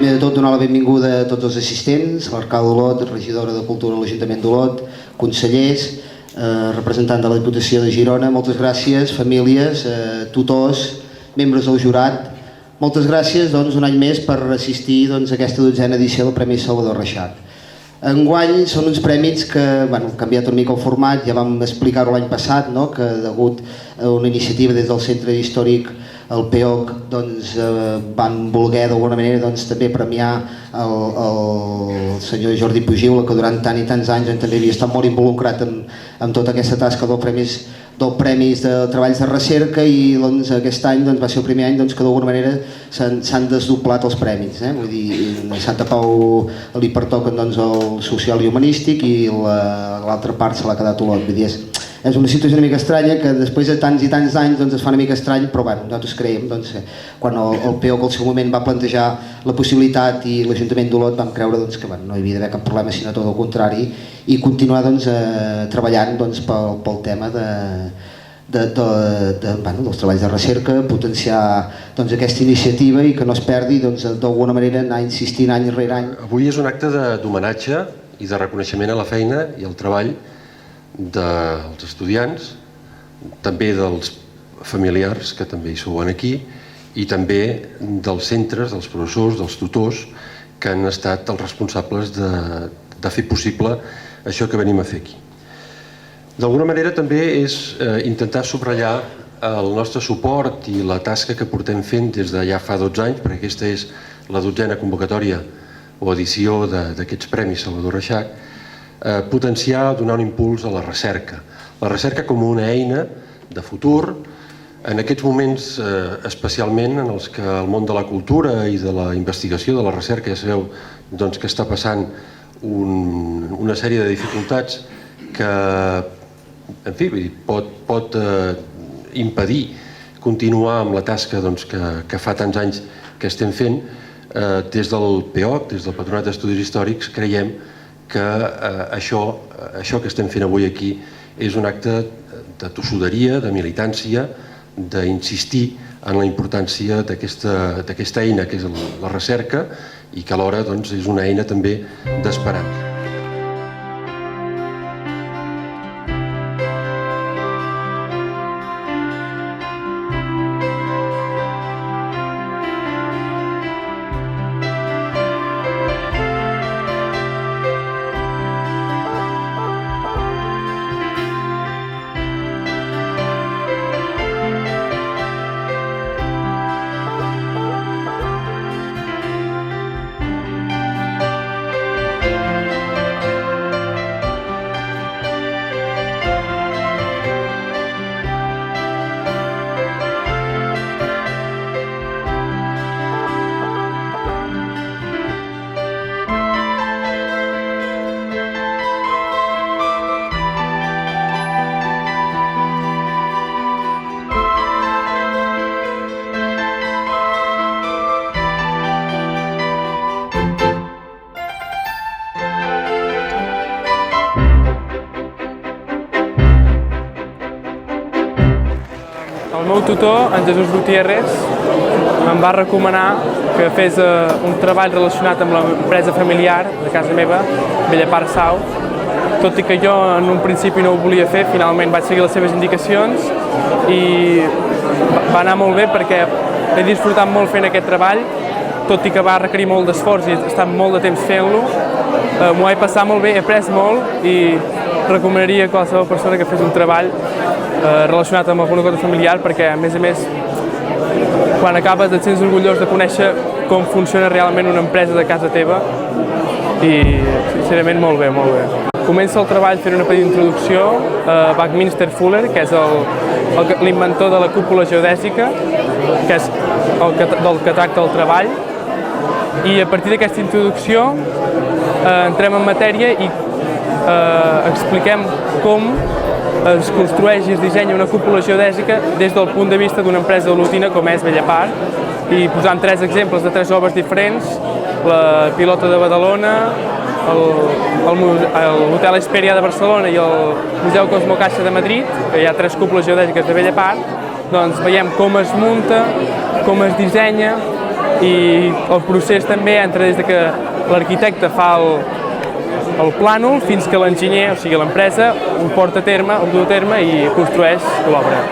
Primer de tot, donar la benvinguda a tots els assistents, l'alcalde d'Olot, regidora de Cultura de l'Ajuntament d'Olot, consellers, representant de la Diputació de Girona. Moltes gràcies, famílies, tutors, membres del jurat. Moltes gràcies un any més per assistir a aquesta 12a edició del Premi Salvador Reixac. Enguany són uns premis que han canviat una mica el format, ja vam explicar-ho l'any passat, que degut a una iniciativa des del Centre Històric, el PEOC, van voler d'alguna manera també premiar el senyor Jordi Pugiula, que durant tant i tants anys també havia estat molt involucrat en tota aquesta tasca dels Premis de Treballs de Recerca, i aquest any va ser el primer any que d'alguna manera s'han desdoblat els premis. Vull dir, a Santa Pau li pertoquen el social i humanístic i l'altra part se l'ha quedat Olot. Vull dir, és una situació una mica estranya que després de tants i tants anys es fa una mica estrany, però nosaltres creiem quan el PEOC al seu moment va plantejar la possibilitat i l'Ajuntament d'Olot vam creure que no hi havia d'haver cap problema, sinó tot el contrari, i continuar treballant pel tema dels treballs de recerca, potenciar aquesta iniciativa i que no es perdi, d'alguna manera anar insistint any rere any. Avui és un acte d'homenatge i de reconeixement a la feina i al treball dels estudiants, també dels familiars que també hi sou aquí, i també dels centres, dels professors, dels tutors que han estat els responsables de fer possible això que venim a fer aquí. D'alguna manera també és intentar subratllar el nostre suport i la tasca que portem fent des de ja fa 12 anys, perquè aquesta és la 12a convocatòria o edició d'aquests Premis Salvador Reixac, potenciar, donar un impuls a la recerca com una eina de futur en aquests moments, especialment en els que el món de la cultura i de la investigació, de la recerca, ja sabeu que està passant una sèrie de dificultats que, en fi, pot impedir continuar amb la tasca que fa tants anys que estem fent. Des del PEOC, des del Patronat d'Estudis Històrics, creiem que això que estem fent avui aquí és un acte de tossuderia, de militància, d'insistir en la importància d'aquesta eina que és la recerca i que alhora és una eina també d'esperança. El meu tutor, en Jesús Gutiérrez, em va recomanar que fes un treball relacionat amb l'empresa familiar de casa meva, Bellapar Sau. Tot i que jo en un principi no ho volia fer, finalment vaig seguir les seves indicacions i va anar molt bé perquè he disfrutat molt fent aquest treball, tot i que va requerir molt d'esforç i he estat molt de temps fent-lo. M'ho vaig passar molt bé, he après molt i recomanaria a qualsevol persona que fes un treball relacionat amb alguna cosa familiar, perquè a més, quan acabes et sents orgullós de conèixer com funciona realment una empresa de casa teva i sincerament molt bé, molt bé. Comença el treball fent una petita introducció a Buckminster Fuller, que és l'inventor de la cúpula geodèsica, que és del que tracta el treball, i a partir d'aquesta introducció entrem en matèria i expliquem com es construeix i es dissenya una cúpula geodèsica des del punt de vista d'una empresa olotina com és Bellapar, i posant 3 exemples de 3 obres diferents: la Pilota de Badalona, l'Hotel Hesperia de Barcelona i el Museu Cosmo Caixa de Madrid, que hi ha 3 cúpules geodèsiques de Bellapar. Doncs veiem com es munta, com es dissenya, i el procés també entra des de que l'arquitecte fa el plànol fins que l'enginyer, o sigui l'empresa, ho porta a terme, ho du a terme i construeix l'obra.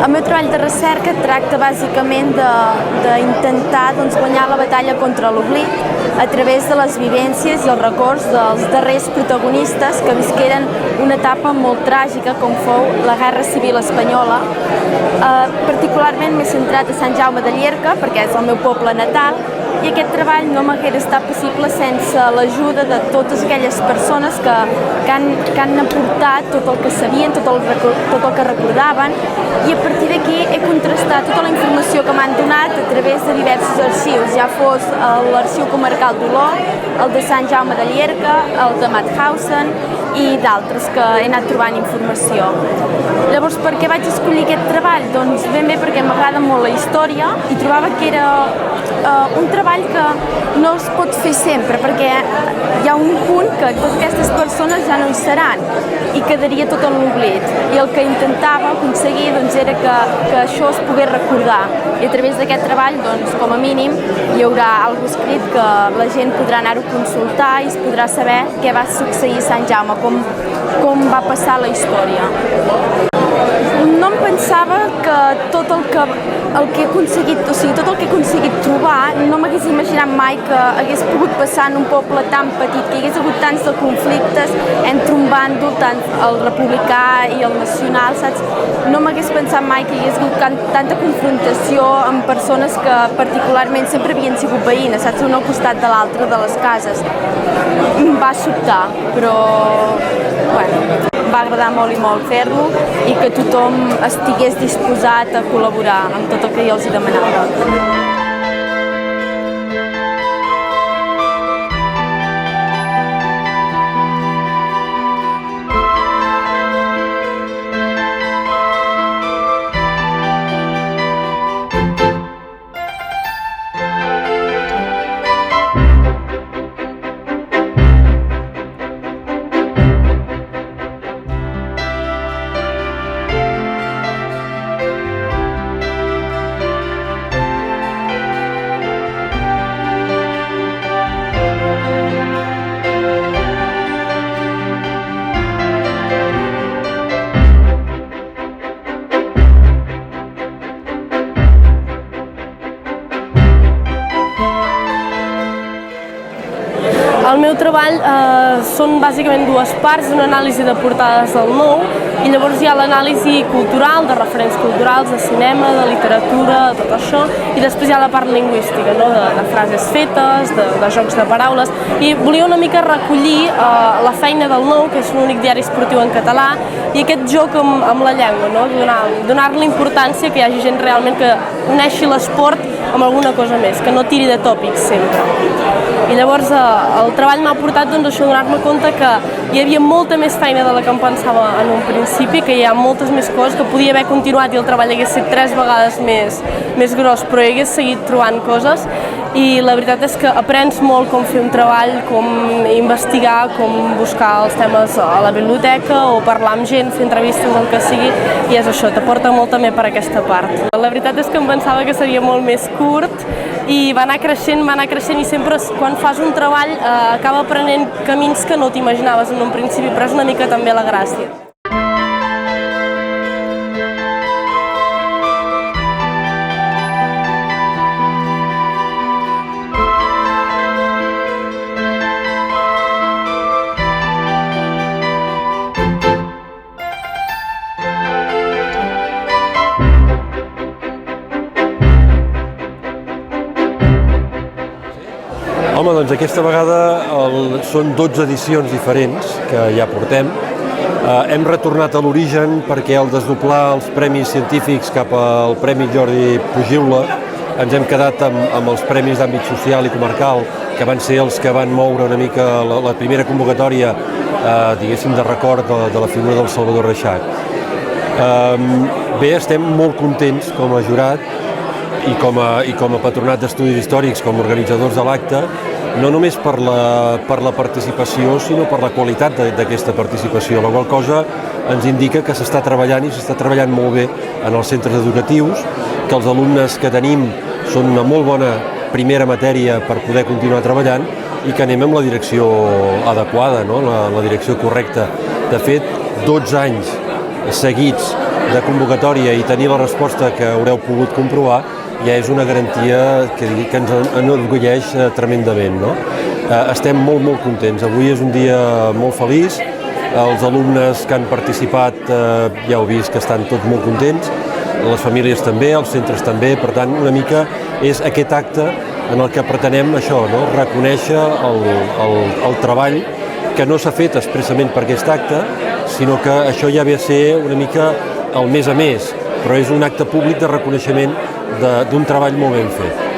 El meu treball de recerca tracta bàsicament d'intentar guanyar la batalla contra l'oblit a través de les vivències i els records dels darrers protagonistes que visqueren una etapa molt tràgica com fou la Guerra Civil Espanyola. Particularment m'he centrat a Sant Jaume de Llierca perquè és el meu poble natal i aquest treball no m'hagués estat possible sense l'ajuda de totes aquelles persones que han aportat tot el que sabien, tot el que recordaven, i a partir d'aquí he contrastat tota la informació que m'han donat a través de diversos arxius, ja fos l'Arxiu Comarcal d'Olot, el de Sant Jaume de Llierca, el de Mauthausen i d'altres que he anat trobant informació. Llavors, per què vaig escollir aquest treball? Doncs ben bé perquè m'agrada molt la història i trobava que era un treball que no es pot fer sempre, perquè hi ha un punt que totes aquestes persones ja no hi seran i quedaria tot en l'oblit. I el que intentava aconseguir era que això es pogués recordar. I a través d'aquest treball, com a mínim, hi haurà alguna cosa escrit que la gent podrà anar-ho a consultar i es podrà saber què va succeir a Sant Jaume, com va passar la història. No em pensava que tot el que he aconseguit, o sigui, tot el que he aconseguit trobar, no m'hagués imaginat mai que hagués pogut passar en un poble tan petit, que hi hagués hagut tants de conflictes entre un bàndol, tant el republicà i el nacional, saps? No m'hagués pensat mai que hi hagués hagut tanta confrontació amb persones que particularment sempre havien sigut veïnes, saps? Un al costat de l'altre de les cases. Em va sobtar, però bueno, em va agradar molt i molt fer-lo i que tothom estigués disposat a col·laborar amb tot el que jo els hi demanava. El meu treball són bàsicament dues parts, una anàlisi de portades del Nou i llavors hi ha l'anàlisi cultural, de referents culturals, de cinema, de literatura, de tot això, i després hi ha la part lingüística, no? de frases fetes, de jocs de paraules, i volia una mica recollir la feina del Nou, que és l'únic diari esportiu en català, i aquest joc amb la llengua, no? Donar-li importància, que hi hagi gent realment que uneixi l'esport amb alguna cosa més, que no tiri de tòpics sempre. I llavors el treball m'ha portat això, donar-me compte que hi havia molta més feina de la que em pensava en un principi, que hi ha moltes més coses, que podia haver continuat i el treball hagués estat 3 vegades més gros, però hi hagués seguit trobant coses. I la veritat és que aprens molt com fer un treball, com investigar, com buscar els temes a la biblioteca o parlar amb gent, fer entrevistes, el que sigui, i és això, t'aporta molt també per aquesta part. La veritat és que em pensava que seria molt més curt i va anar creixent i sempre quan fas un treball acaba aprenent camins que no t'imaginaves en un principi, però és una mica també la gràcia. Home, doncs aquesta vegada són 12 edicions diferents que ja portem. Hem retornat a l'origen perquè al desdoblar els premis científics cap al Premi Jordi Pujiula ens hem quedat amb els premis d'àmbit social i comarcal, que van ser els que van moure una mica la primera convocatòria, diguéssim, de record de la figura del Salvador Reixac. Bé, estem molt contents com a jurat i com a patronat d'estudis històrics, com a organitzadors de l'acte, no només per la participació, sinó per la qualitat d'aquesta participació, la qual cosa ens indica que s'està treballant i s'està treballant molt bé en els centres educatius, que els alumnes que tenim són una molt bona primera matèria per poder continuar treballant i que anem en la direcció adequada, no? la direcció correcta. De fet, 12 anys seguits de convocatòria i tenir la resposta que haureu pogut comprovar ja és una garantia que ens enorgulleix tremendament, no? Estem molt, molt contents. Avui és un dia molt feliç. Els alumnes que han participat ja heu vist que estan tots molt contents, les famílies també, els centres també, per tant, una mica és aquest acte en el que pretenem això, no? Reconèixer el treball que no s'ha fet expressament per aquest acte, sinó que això ja ve a ser una mica el més a més, però és un acte públic de reconeixement d'un treball molt ben fet.